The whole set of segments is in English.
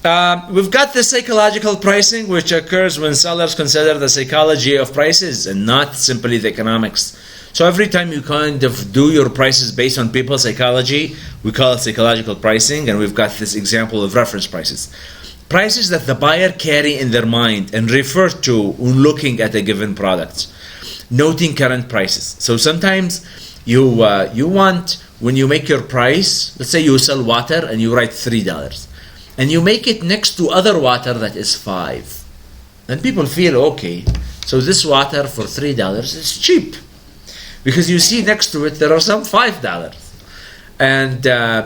We've got the psychological pricing, which occurs when sellers consider the psychology of prices and not simply the economics. So every time you kind of do your prices based on people's psychology, we call it psychological pricing, and we've got this example of reference prices. Prices that the buyer carry in their mind and refer to when looking at a given product, noting current prices. So sometimes you want, when you make your price, let's say you sell water and you write $3, and you make it next to other water that is $5. And people feel, okay, so this water for $3 is cheap. Because you see next to it, there are some $5. And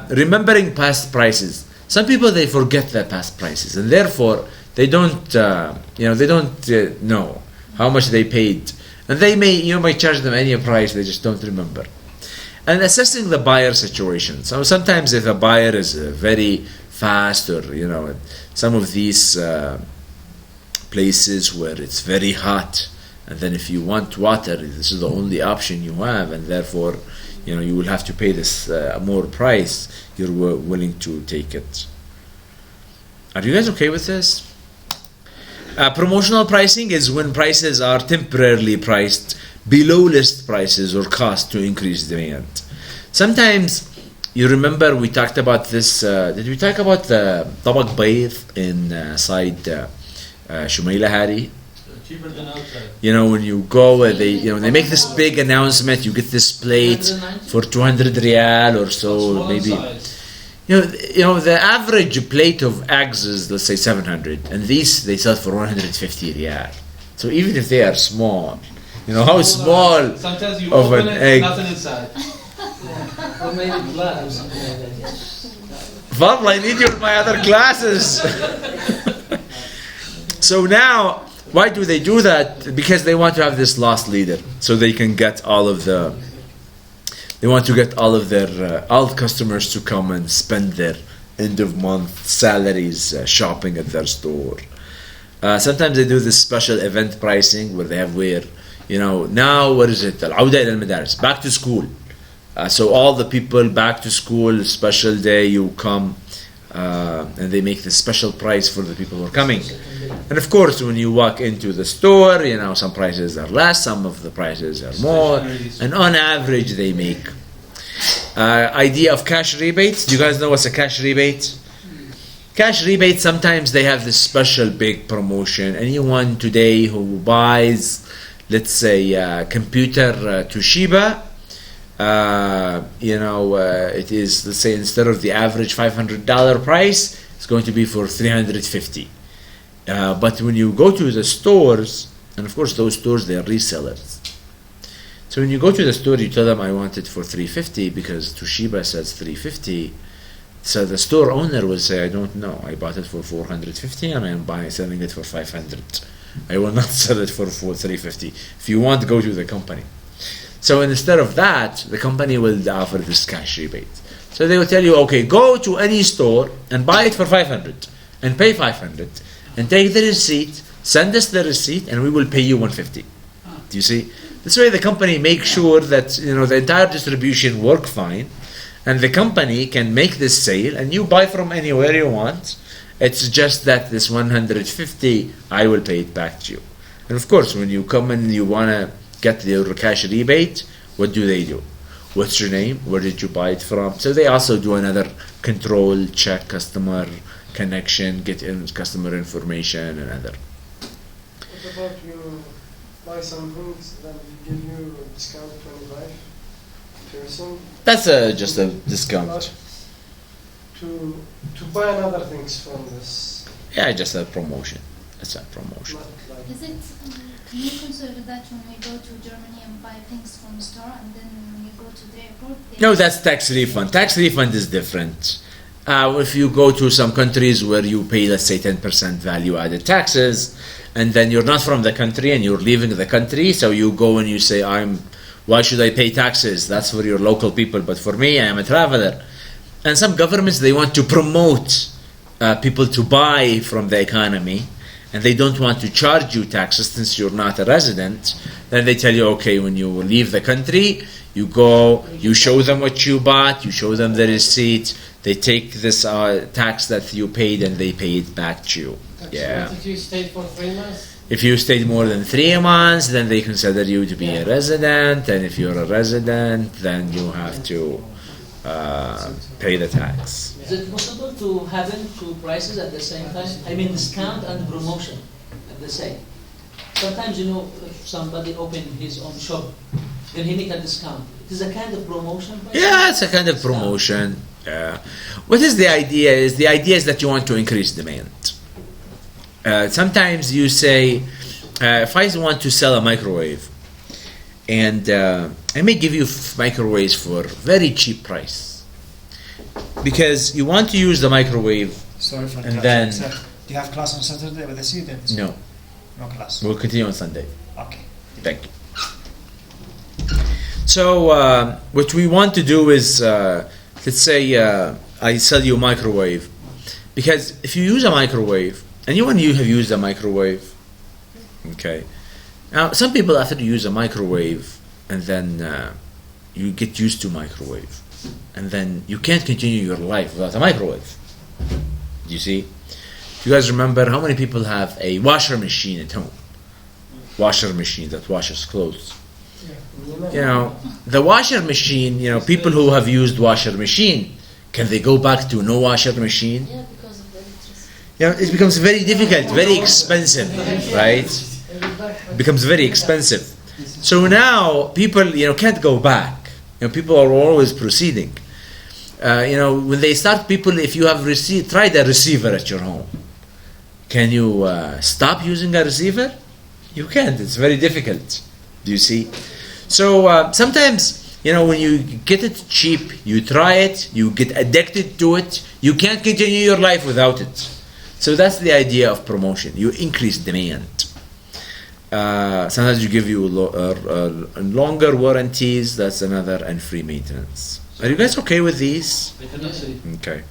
remembering past prices. Some people, they forget their past prices. And therefore, they don't, know how much they paid. And they may charge them any price, they just don't remember. And assessing the buyer situation. So sometimes if a buyer is very fast, or some of these places where it's very hot, and then if you want water, this is the only option you have, and therefore you will have to pay this more price, you're willing to take it. Are you guys okay with this? Promotional pricing is when prices are temporarily priced below list prices or cost to increase demand. Sometimes, you remember we talked about this, did we talk about the طبق بيض inside Shumaila Hari? Cheaper than outside. When you go, they make this big announcement, you get this plate for 200 riyal or so, maybe. Size. The average plate of eggs is, let's say, 700, and these they sell for 150 riyal. So even if they are small, how small Sometimes you of open an it, egg. nothing inside. Or maybe blood or something like that. Fadl, I need you in my other classes. So now, why do they do that? Because they want to have this lost leader, so they can get all their all customers to come and spend their end of month salaries shopping at their store. Sometimes they do this special event pricing where they have now what is it? العودة إلى المدارس, back to school. So all the people back to school, special day, you come, and they make this special price for the people who are coming. And of course, when you walk into the store, some prices are less, some of the prices are more, and on average, they make. Idea of cash rebates. Do you guys know what's a cash rebate? Cash rebate, sometimes they have this special big promotion. Anyone today who buys, let's say, computer Toshiba, it is, let's say, instead of the average $500 price, it's going to be for $350. But when you go to the stores, and of course those stores, they are resellers. So when you go to the store, you tell them, I want it for $350 because Toshiba says $350. So the store owner will say, I don't know. I bought it for $450 and I'm selling it for $500. I will not sell it for $350. If you want, go to the company. So instead of that, the company will offer this cash rebate. So they will tell you, okay, go to any store and buy it for $500 and pay $500 and take the receipt, send us the receipt, and we will pay you $150. Do you see? This way the company makes sure that the entire distribution work fine, and the company can make this sale and you buy from anywhere you want. It's just that this $150, I will pay it back to you. And of course, when you come and you want to get your cash rebate, what do they do? What's your name? Where did you buy it from? So they also do another control, check customer connection, get in customer information, and other. What about you buy some things that give you a discount 25%? That's just a discount. To buy another things from this. Yeah, just a promotion. It's a promotion. Not like Is it, can you consider that when we go to Germany and buy things from the store and then when you go to the airport? No, that's tax refund. Tax refund is different. If you go to some countries where you pay, let's say, 10% value-added taxes, and then you're not from the country and you're leaving the country, so you go and you say, why should I pay taxes? That's for your local people, but for me, I am a traveler. And some governments, they want to promote people to buy from the economy, and they don't want to charge you taxes since you're not a resident. Then they tell you, okay, when you leave the country, you go, you show them what you bought, you show them the receipt, They take this tax that you paid and they pay it back to you. Yeah. If you stayed for 3 months, If you stayed more than 3 months, then they consider you to be a resident, and if you're a resident, then you have to pay the tax. Is it possible to have two prices at the same time? I mean, discount and promotion at the same. Sometimes, if somebody open his own shop, then he make a discount. It is a kind of promotion. Yeah, it's a kind of promotion. What is the idea? The idea is that you want to increase demand. Sometimes you say, if I want to sell a microwave, and I may give you microwaves for very cheap price, because you want to use the microwave. Sorry for And interrupting, then- sir. Do you have class on Saturday with the students? No, No class. we'll continue on Sunday. Okay. Thank you. So what we want to do is, let's say I sell you a microwave, because if you use a microwave, anyone you have used a microwave, okay. Now some people after you use a microwave and then you get used to microwave, and then you can't continue your life without a microwave. You see? Do you guys remember how many people have a washer machine at home? Washer machine that washes clothes. The washer machine, people who have used washer machine, can they go back to no washer machine? Yeah, because of the electricity. It becomes very difficult, very expensive, right? It becomes very expensive. So now people, can't go back. People are always proceeding. When they start, people, if you have tried a receiver at your home, can you stop using a receiver? You can't. It's very difficult. Do you see? So sometimes, when you get it cheap, you try it, you get addicted to it, you can't continue your life without it. So that's the idea of promotion. You increase demand. Sometimes you give you longer warranties, that's another, and free maintenance. Are you guys okay with these? Okay.